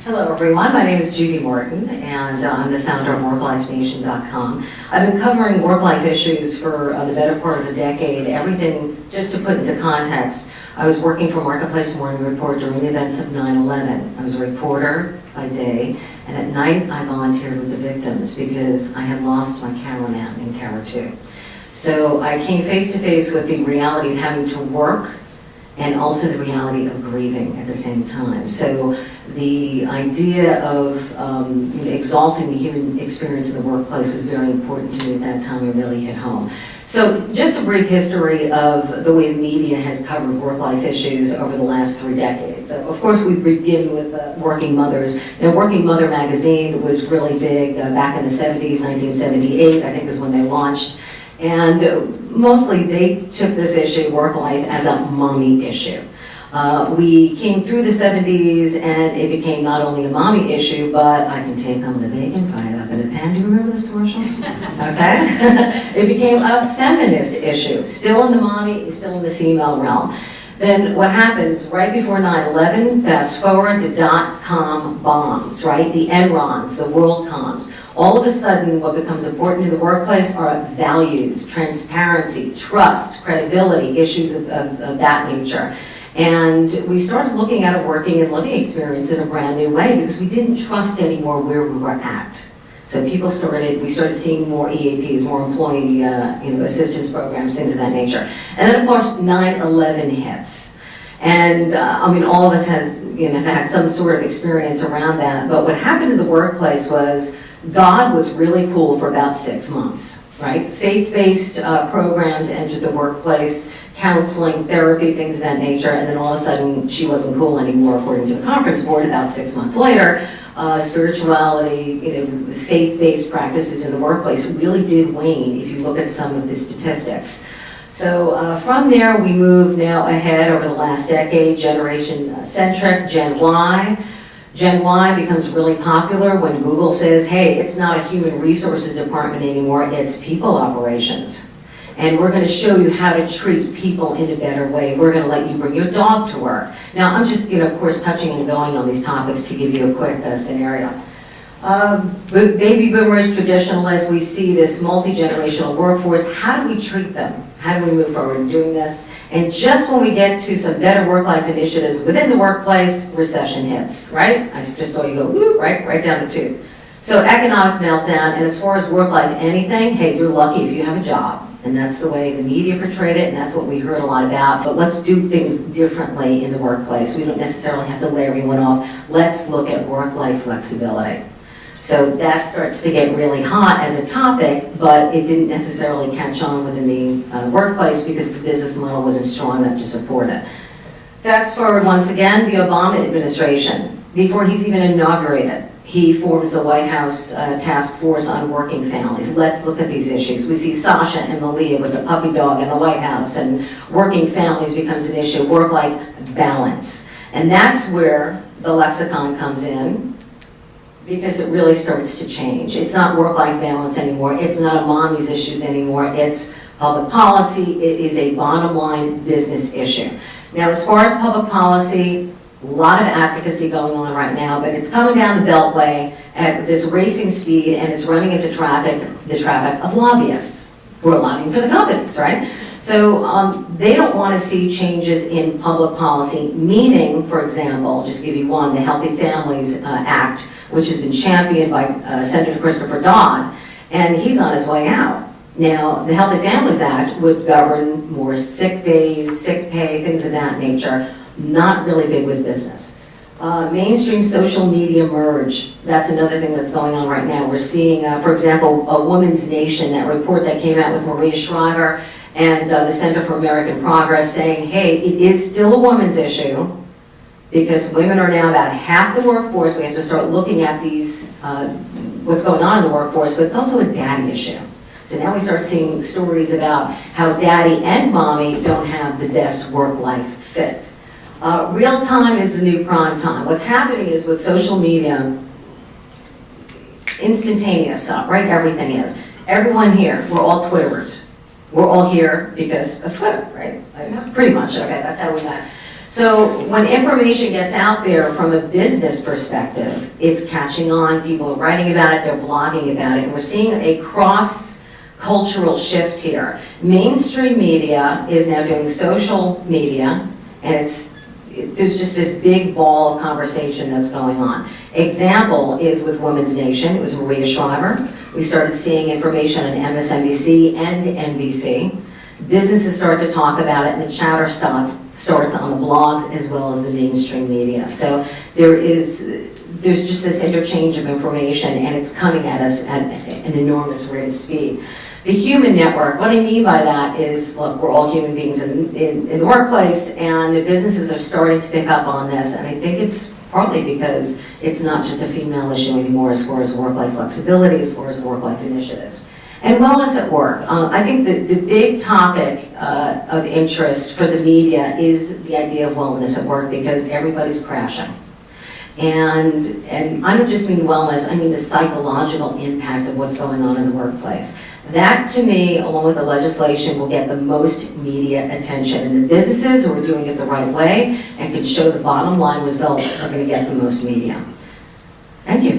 Hello everyone, my name is Judy Morton and I'm the founder of WorkLifeNation.com. I've been covering work-life issues for the better part of a decade. Everything, just to put into context, I was working for Marketplace Morning Report during the events of 9/11. I was a reporter by day, and at night I volunteered with the victims because I had lost my cameraman in Tower 2. So I came face to face with the reality of having to work and also the reality of grieving at the same time. So the idea of exalting the human experience in the workplace was very important to me at that time. It really hit home. So just a brief history of the way the media has covered work-life issues over the last 3 decades. So of course, we begin with Working Mothers. Now, Working Mother magazine was really big back in the 70s, 1978, I think is when they launched. And mostly they took this issue, work-life, as a mommy issue. We came through the 70s and it became not only a mommy issue, but I can take home the bacon, fry it up in a pan. Do you remember this commercial? Okay. It became a feminist issue, still in the mommy, still in the female realm. Then what happens right before 9/11, fast forward, the dot-com bombs, right? The Enrons, the WorldComs. All of a sudden, what becomes important in the workplace are values, transparency, trust, credibility, issues of that nature. And we started looking at a working and living experience in a brand new way because we didn't trust anymore where we were at. So we started seeing more EAPs, more employee assistance programs, things of that nature. And then of course 9/11 hits. And all of us have had some sort of experience around that. But what happened in the workplace was God was really cool for about 6 months, right? Faith-based programs entered the workplace, counseling, therapy, things of that nature, and then all of a sudden she wasn't cool anymore according to the conference board about 6 months later. Spirituality, faith-based practices in the workplace really did wane if you look at some of the statistics. So from there we move now ahead over the last decade, generation-centric, Gen Y. Gen Y becomes really popular when Google says, hey, it's not a human resources department anymore, it's people operations. And we're going to show you how to treat people in a better way. We're going to let you bring your dog to work. Now, I'm just, of course, touching and going on these topics to give you a quick scenario. Baby boomers, traditionalists, we see this multi-generational workforce. How do we treat them? How do we move forward in doing this? And just when we get to some better work-life initiatives within the workplace, recession hits, right? I just saw you go, whoop, right down the tube. So economic meltdown, and as far as work-life anything, hey, you're lucky if you have a job. And that's the way the media portrayed it, and that's what we heard a lot about. But let's do things differently in the workplace. We don't necessarily have to lay everyone off. Let's look at work-life flexibility. So that starts to get really hot as a topic, but it didn't necessarily catch on within the workplace because the business model wasn't strong enough to support it. Fast forward once again, the Obama administration. Before he's even inaugurated, he forms the White House Task Force on Working Families. Let's look at these issues. We see Sasha and Malia with the puppy dog in the White House, and working families becomes an issue, work-life balance. And that's where the lexicon comes in, because it really starts to change. It's not work-life balance anymore. It's not a mommy's issues anymore. It's public policy. It is a bottom line business issue. Now, as far as public policy, a lot of advocacy going on right now, but it's coming down the Beltway at this racing speed, and it's running into the traffic of lobbyists who are lobbying for the companies, right? So they don't want to see changes in public policy, meaning, for example, just to give you one, the Healthy Families Act, which has been championed by Senator Christopher Dodd, and he's on his way out. Now, the Healthy Families Act would govern more sick days, sick pay, things of that nature. Not really big with business. Mainstream social media merge. That's another thing that's going on right now. We're seeing, for example, a Women's Nation, that report that came out with Maria Shriver and the Center for American Progress saying, hey, it is still a women's issue because women are now about half the workforce. We have to start looking at these, what's going on in the workforce, but it's also a daddy issue. So now we start seeing stories about how daddy and mommy don't have the best work-life fit. Real time is the new prime time. What's happening is with social media, instantaneous stuff, right? Everything is. Everyone here, we're all Twitterers. We're all here because of Twitter, right? Pretty much, okay, that's how we met. So when information gets out there from a business perspective, it's catching on, people are writing about it, they're blogging about it, and we're seeing a cross-cultural shift here. Mainstream media is now doing social media, and there's just this big ball of conversation that's going on. Example is with Women's Nation. It was Maria Shriver. We started seeing information on MSNBC and NBC. Businesses start to talk about it, and the chatter starts on the blogs as well as the mainstream media. So there's just this interchange of information, and it's coming at us at an enormous rate of speed. The human network, what I mean by that is, look, we're all human beings in the workplace, and the businesses are starting to pick up on this, and I think it's partly because it's not just a female issue anymore as far as work-life flexibility, as far as work-life initiatives. And wellness at work. I think the big topic of interest for the media is the idea of wellness at work, because everybody's crashing. And I don't just mean wellness, I mean the psychological impact of what's going on in the workplace. That, to me, along with the legislation, will get the most media attention. And the businesses who are doing it the right way and can show the bottom line results are going to get the most media. Thank you.